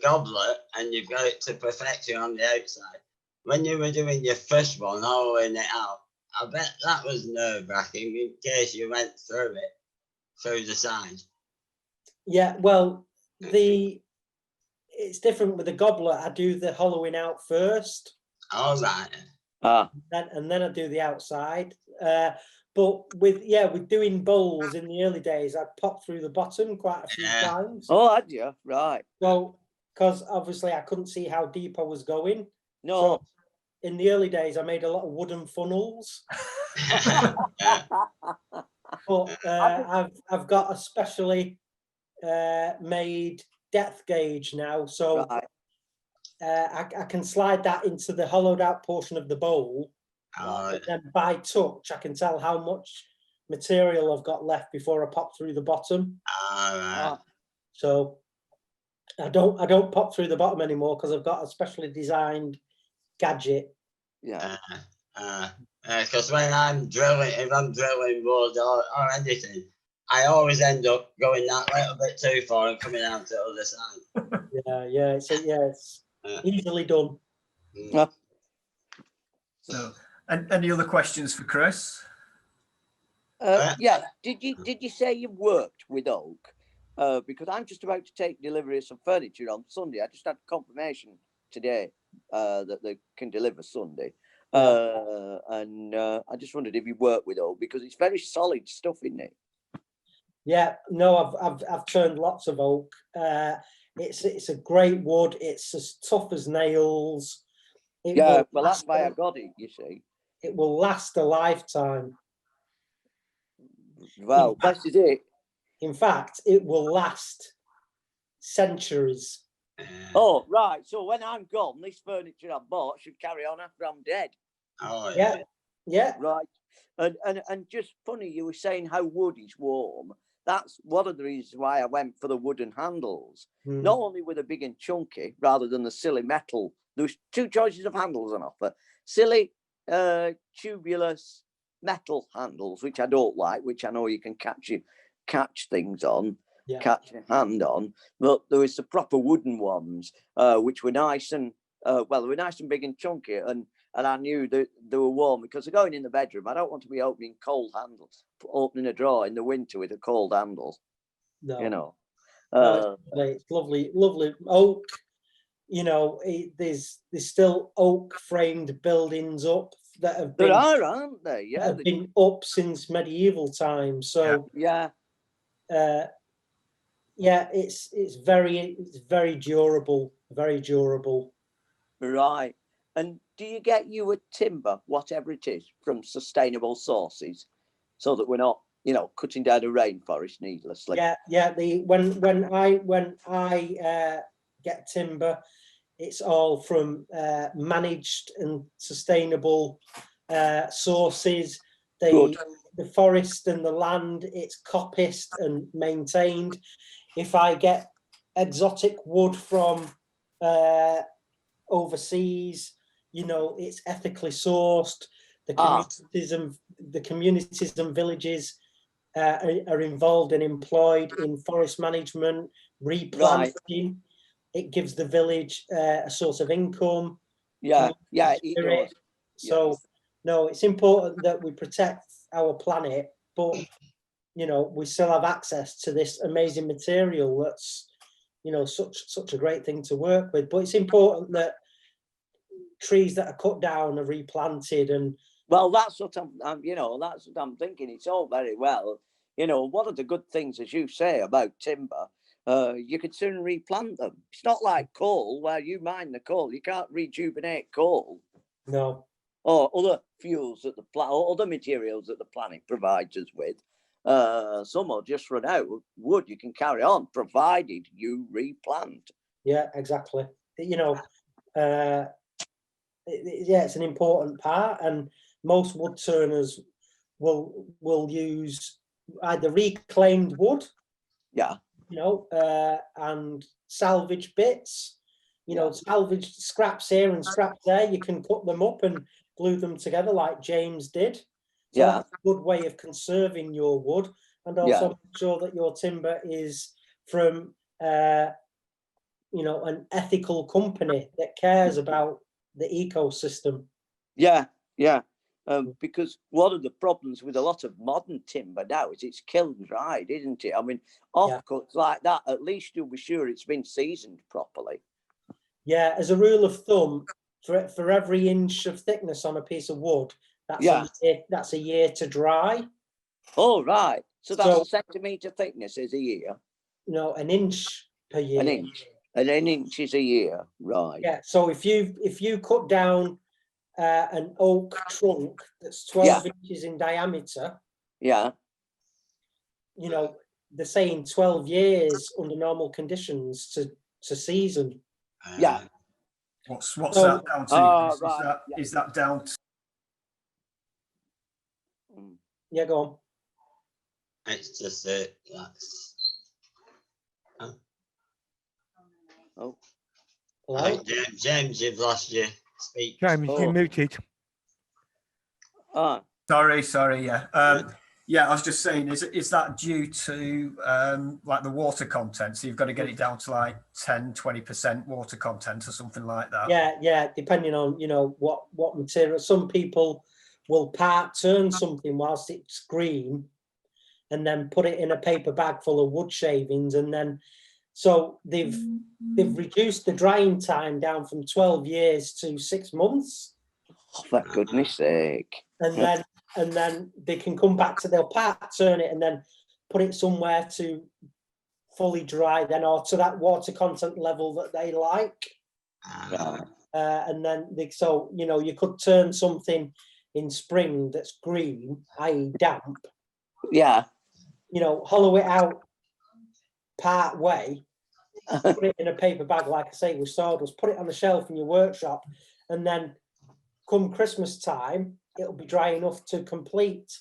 goblet and you've got it to perfection on the outside, when you were doing your first one, hollowing it out, I bet that was nerve-wracking in case you went through the side. Yeah, well, it's different with the goblet. I do the hollowing out first. All right. And then I do the outside. But with doing bowls in the early days, I'd pop through the bottom quite a few times. Oh, had you? Right. So because obviously I couldn't see how deep I was going. No. So in the early days, I made a lot of wooden funnels. But I've got a specially made depth gauge now, so Right. I can slide that into the hollowed out portion of the bowl. Right. Then by touch, I can tell how much material I've got left before I pop through the bottom. Right. So I don't pop through the bottom anymore because I've got a specially designed gadget. Yeah. Because when I'm drilling, if I'm drilling wood or anything, I always end up going that little bit too far and coming out to the other side. It's easily done. Yeah. So, and any other questions for Chris? Yeah. Did you say you worked with oak? Because I'm just about to take delivery of some furniture on Sunday. I just had confirmation today that they can deliver Sunday. And I just wondered if you work with oak, because it's very solid stuff, isn't it? Yeah, no, I've turned lots of oak. It's a great wood. It's as tough as nails. Well, that's why I got it, you see. It will last a lifetime. Well, this is it. In fact, it will last centuries. Oh, right. So when I'm gone, this furniture I bought should carry on after I'm dead. Oh, yeah. Right. And just funny, you were saying how wood is warm. That's one of the reasons why I went for the wooden handles. Not only were they big and chunky rather than the silly metal. There was two choices of handles on offer. Silly, tubulous metal handles, which I don't like, which I know you can catch things on, catch your hand on. But there was the proper wooden ones, which were nice and they were nice and big and chunky, and I knew that they were warm, because they're going in the bedroom. I don't want to be opening cold handles, opening a drawer in the winter with a cold handle. No. You know. It's lovely oak. You know, there's still oak framed buildings up that have been. There are, aren't there? Yeah, have been up since medieval times. So it's very durable, very durable. Right. And do you get your timber, whatever it is, from sustainable sources, so that we're not, cutting down a rainforest needlessly? Yeah. When I get timber, it's all from managed and sustainable sources. The forest and the land, it's coppiced and maintained. If I get exotic wood from overseas, it's ethically sourced. The communities and villages are involved and employed in forest management, replanting. Right. It gives the village a source of income. It does. So, no, it's important that we protect our planet, but we still have access to this amazing material that's such a great thing to work with. But it's important that trees that are cut down are replanted. And well, that's what that's what I'm thinking. It's all very well, one of the good things, as you say, about timber, you could soon replant them. It's not like coal, where you mine the coal, you can't rejuvenate coal. No. Or other fuels that or other materials that the planet provides us with. Some will just run out. Wood you can carry on, provided you replant. Yeah, exactly. It's an important part, and most wood turners will use either reclaimed wood, and salvage bits, salvage scraps here and scraps there. You can cut them up and glue them together like James did. So that's a good way of conserving your wood, and also make sure that your timber is from an ethical company that cares about the ecosystem. Because one of the problems with a lot of modern timber now is it's kiln dried, isn't it? I mean, offcuts like that, at least you'll be sure it's been seasoned properly. Yeah, as a rule of thumb, for every inch of thickness on a piece of wood, that's a year to dry. Oh, right. So that's a centimetre thickness is a year? No, an inch per year. An inch. And 10 inches a year, right? Yeah. So if you cut down an oak trunk that's 12 inches in diameter, Yeah. you know, they're saying 12 years under normal conditions to season. Yeah. What's that down to? Right. Is that down to? Yeah, go on. It's just that's. Oh. Hello? James, you've lost your speech. James, you muted. Sorry, yeah. Yeah, I was just saying, is that due to like the water content? So you've got to get it down to like 10-20% water content or something like that. Yeah, depending on, you know, what material. Some people will part turn something whilst it's green and then put it in a paper bag full of wood shavings, and then so they've reduced the drying time down from 12 years to 6 months. Oh, for goodness sake. And then they can come back to, they'll part turn it and then put it somewhere to fully dry then, or to that water content level that they like. And then so, you know, you could turn something in spring that's green, i.e. damp. Yeah. You know, hollow it out part way, put it in a paper bag, like I say, with sawdust, put it on the shelf in your workshop, and then come Christmas time, it'll be dry enough to complete.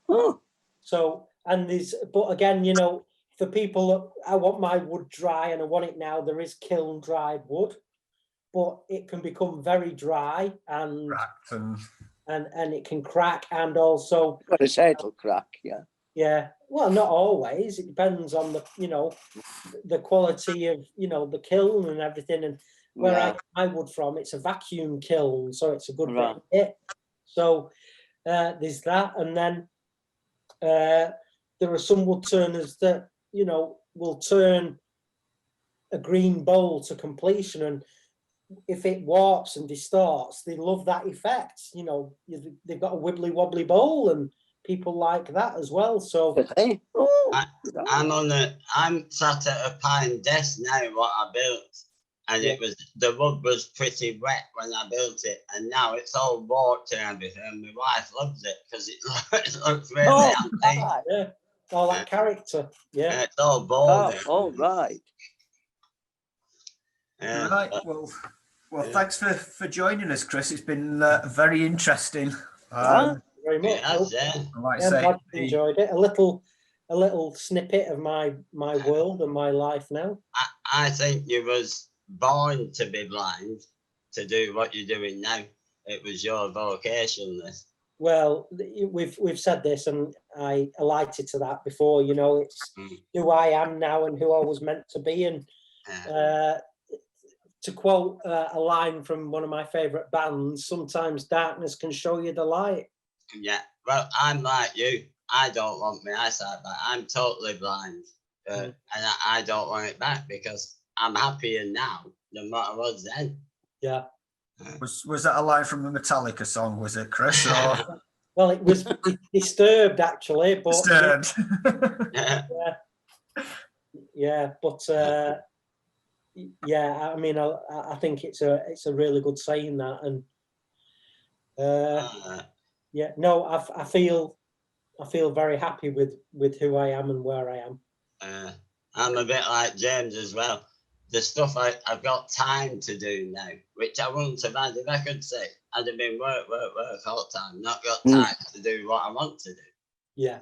Oh. So, but again, you know, for people, I want my wood dry and I want it now, there is kiln dried wood, but it can become very dry and it can crack, and also. Got to say it'll crack, yeah. Yeah, well, not always. It depends on the, you know, the quality of, you know, the kiln and everything. And where I get my wood from, it's a vacuum kiln, so it's a good bit of it. So there's that, and then there are some wood turners that, you know, will turn a green bowl to completion, and if it warps and distorts, they love that effect. You know, they've got a wibbly wobbly bowl, and people like that as well. So I'm sat at a pine desk now, what I built, and the wood was pretty wet when I built it, and now it's all warped and everything, and my wife loves it because it looks really antique. Yeah, all that character. Yeah, it's all bold. Oh, right. Right. Well, thanks for joining us, Chris. It's been very interesting. Very much. I'm glad you enjoyed it. A little snippet of my world and my life now. I think you was born to be blind, to do what you're doing now. It was your vocation, this. Well, we've said this, and I alighted to that before. You know, it's who I am now and who I was meant to be. And to quote a line from one of my favourite bands, sometimes darkness can show you the light. Yeah, well, I'm like you. I don't want my eyesight back. I'm totally blind, and I don't want it back because I'm happier now than what I was then. Yeah. Was that a line from the Metallica song? Was it, Chris? Or? Well, it was Disturbed actually, but Disturbed. I mean, I think it's a really good saying that, and I feel very happy with who I am and where I am. I'm a bit like James as well. The stuff I've got time to do now, which I wouldn't have had if I could say I'd have been work all the time, not got time to do what I want to do. Yeah.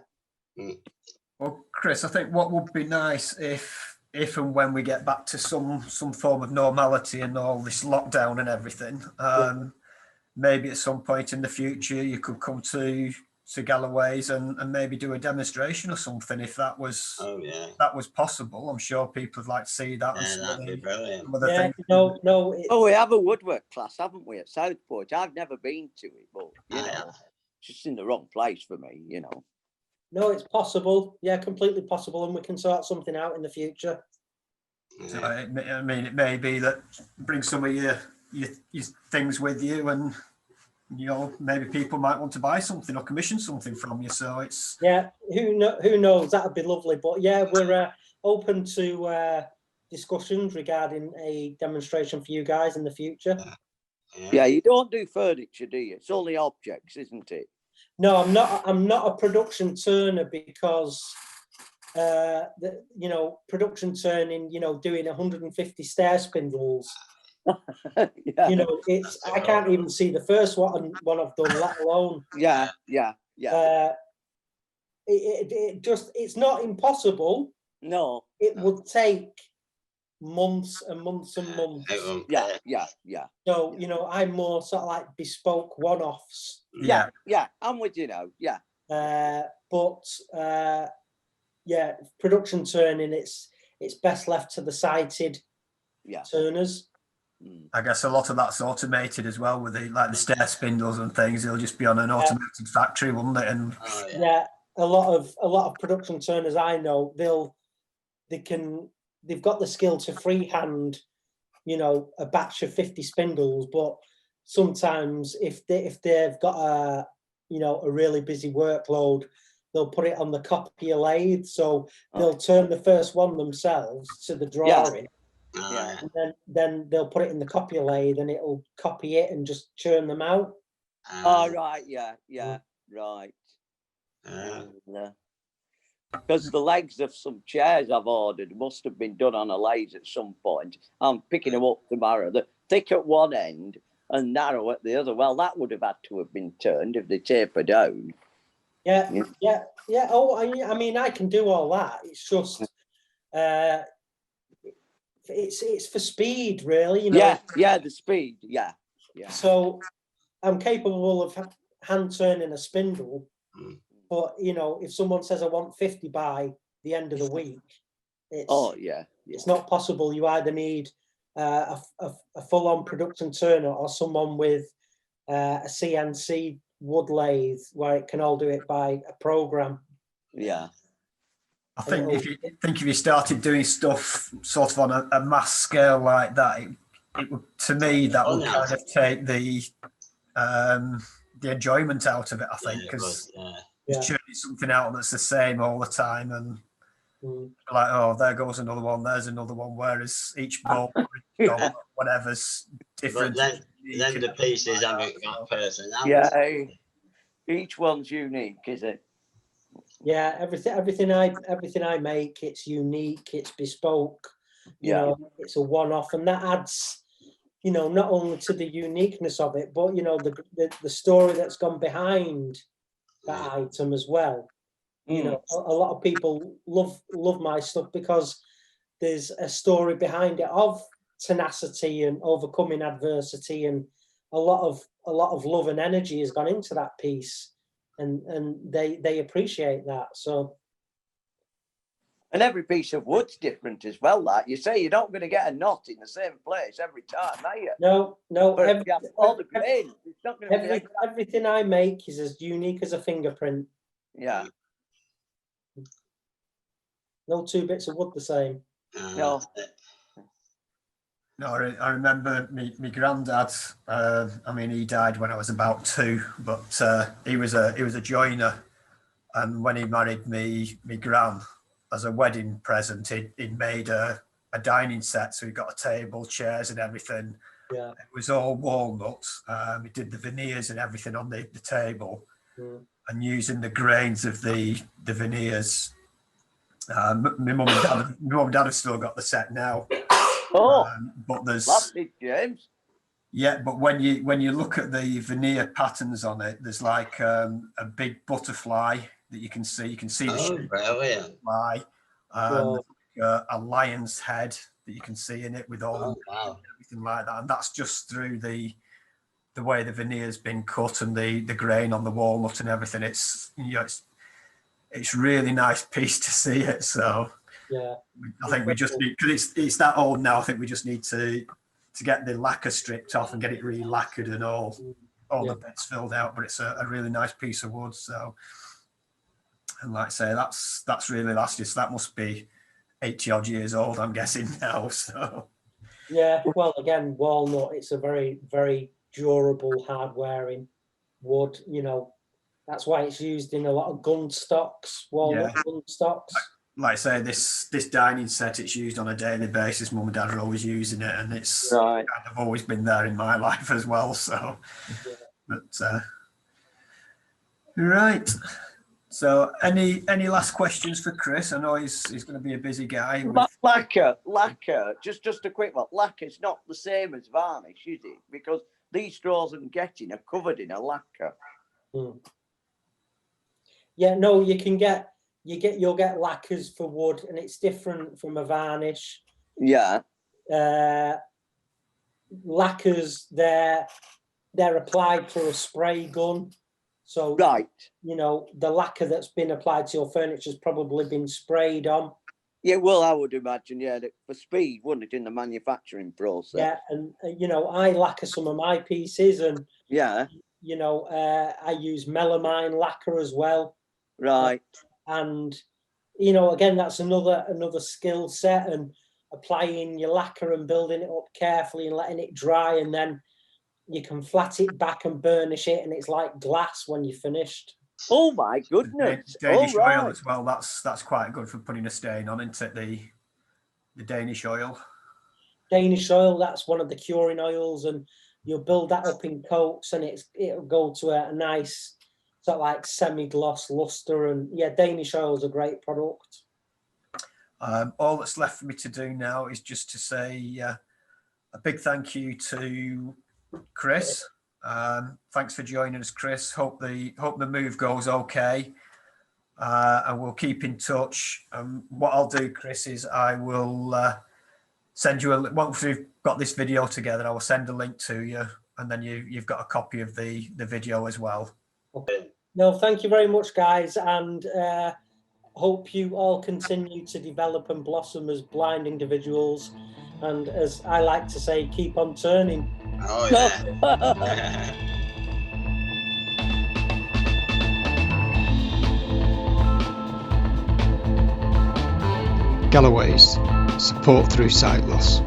Well, Chris, I think what would be nice if and when we get back to some form of normality and all this lockdown and everything, maybe at some point in the future you could come to Galloway's and maybe do a demonstration or something, if that was possible. I'm sure people would like to see that. Yeah, that'd be brilliant. We have a woodwork class, haven't we, at Southport? I've never been to it, but you know, it's just in the wrong place for me, you know. No, it's possible. Yeah, completely possible, and we can sort something out in the future. So, I mean, it may be that bring some of your things with you, and you know, maybe people might want to buy something or commission something from you. So it's who knows? That'd be lovely. But yeah, we're open to discussions regarding a demonstration for you guys in the future. Yeah, you don't do furniture, do you? It's only objects, isn't it? No, I'm not. I'm not a production turner because, production turning, doing 150 stair spindles. Yeah. It's I can't even see the first one I've done, let alone. Yeah. It's not impossible. No. It would take months and months and months. Yeah. So, I'm more sort of like bespoke one-offs. Yeah, I'm with you now. Yeah. Production turning, it's best left to the sighted turners. I guess a lot of that's automated as well with the stair spindles and things. It'll just be on an automated factory, wouldn't it? And a lot of production turners I know, they've got the skill to freehand, a batch of 50 spindles, but sometimes if they've got a really busy workload, they'll put it on the copier lathe, so they'll turn the first one themselves to the drawing. And then they'll put it in the copier lathe and it'll copy it and just churn them out. Right. Right. Because the legs of some chairs I've ordered must have been done on a lathe at some point. I'm picking them up tomorrow. They're thick at one end and narrow at the other. Well, that would have had to have been turned if they taper down. Yeah. Oh, I mean, I can do all that. It's just, it's for speed, really. Yeah, the speed. Yeah. So I'm capable of hand turning a spindle, but if someone says I want 50 by the end of the week, it's not possible. You either need a full-on production turner or someone with a CNC wood lathe where it can all do it by a program. Yeah. I think if you started doing stuff sort of on a mass scale like that, it would, to me, that would kind of take the enjoyment out of it. I think because churning something out that's the same all the time, and like, oh, there goes another one, there's another one. Whereas each bolt, whatever's different. But then the pieces haven't got personality. Yeah, each one's unique, is it? Yeah, everything I make, it's unique, it's bespoke. It's a one-off, and that adds, not only to the uniqueness of it, but the story that's gone behind that item as well. A lot of people love my stuff because there's a story behind it of tenacity and overcoming adversity, and a lot of love and energy has gone into that piece. And they appreciate that. So, and every piece of wood's different as well. Like you say, you're not going to get a knot in the same place every time, are you? No. All the grain. It's not going to everything I make is as unique as a fingerprint. Yeah. No two bits of wood the same. No. No, I remember my granddad. He died when I was about 2, but he was a joiner, and when he married me gran as a wedding present, he'd made a dining set. So he got a table, chairs, and everything. Yeah, it was all walnut. He did the veneers and everything on the table, and using the grains of the veneers. My mum and dad have still got the set now. But there's James. Yeah, but when you look at the veneer patterns on it, there's like a big butterfly that you can see. You can see the shape of the butterfly. A lion's head that you can see in it with all everything like that, and that's just through the way the veneer's been cut and the grain on the walnut and everything. It's really nice piece to see it. So. Yeah, I think we just need, because it's that old now. I think we just need to get the lacquer stripped off and get it re-lacquered and all the bits filled out. But it's a really nice piece of wood. So, and like I say, that's really lasted. So that must be 80 odd years old, I'm guessing now. So yeah, well, again, walnut. It's a very, very durable, hard-wearing wood. That's why it's used in a lot of gun stocks, walnut gun stocks. like I say, this dining set, it's used on a daily basis. Mum and Dad are always using it, and it's Right. kind of always been there in my life as well. So, but right. So, any last questions for Chris? I know he's going to be a busy guy. Lacquer. Just a quick one. Lacquer's not the same as varnish, is it? Because these straws I'm getting are covered in a lacquer. Yeah, no, you'll get lacquers for wood, and it's different from a varnish. Yeah. Lacquers, they're applied through a spray gun. So, right, you know, the lacquer that's been applied to your furniture has probably been sprayed on. Yeah, well, I would imagine, yeah, for speed, wouldn't it, in the manufacturing process? Yeah, and you know, I lacquer some of my pieces, and yeah, you know, I use melamine lacquer as well. Right. And you know, again, that's another skill set, and applying your lacquer and building it up carefully and letting it dry, and then you can flat it back and burnish it, and it's like glass when you're finished. Oh my goodness! Danish oil as well. That's quite good for putting a stain on, isn't it? The Danish oil. Danish oil, that's one of the curing oils, and you'll build that up in coats, and it'll go to a nice sort of like semi-gloss luster. And yeah, Danish oil is a great product. All that's left for me to do now is just to say a big thank you to Chris. Thanks for joining us, Chris. Hope the move goes okay, and we'll keep in touch. What I'll do, Chris, is I will send you once we've got this video together, I will send a link to you, and then you've got a copy of the video as well. Okay. No, thank you very much, guys, and hope you all continue to develop and blossom as blind individuals, and as I like to say, keep on turning. Oh yeah. Galloway's, support through sight loss.